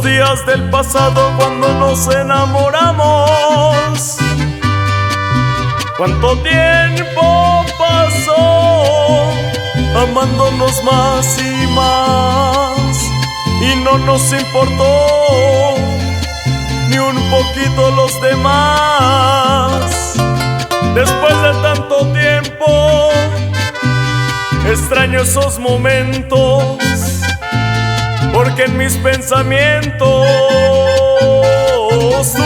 días del pasado cuando nos enamoramos. Cuánto tiempo pasó amándonos más y más, y no nos importó ni un poquito los demás. Después de tanto tiempo extraño esos momentos, porque en mis pensamientos tú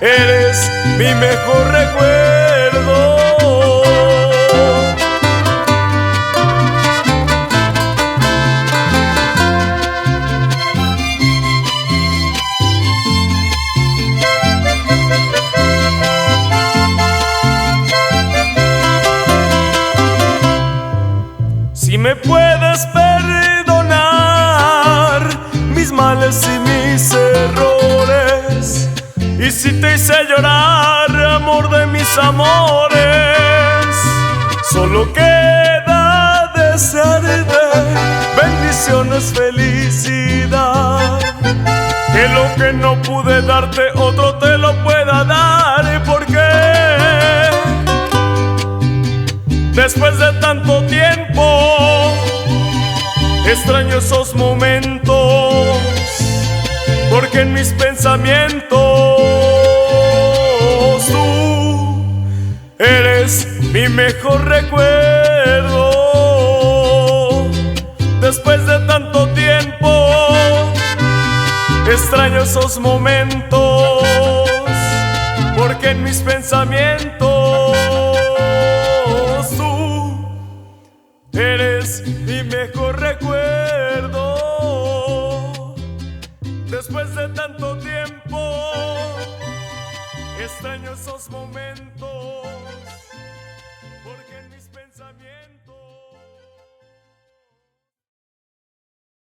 eres mi mejor recuerdo. Si me puedes perdonar mis males y mis errores, y si te hice llorar, amor de mis amores, solo queda desearte bendiciones, felicidad. Que lo que no pude darte, otro te lo pueda dar, porque después de tanto tiempo extraño esos momentos, porque en mis pensamientos tú eres mi mejor recuerdo. Después de tanto tiempo extraño esos momentos, porque en mis pensamientos tú eres mi mejor recuerdo. Después de tanto tiempo extraño esos momentos.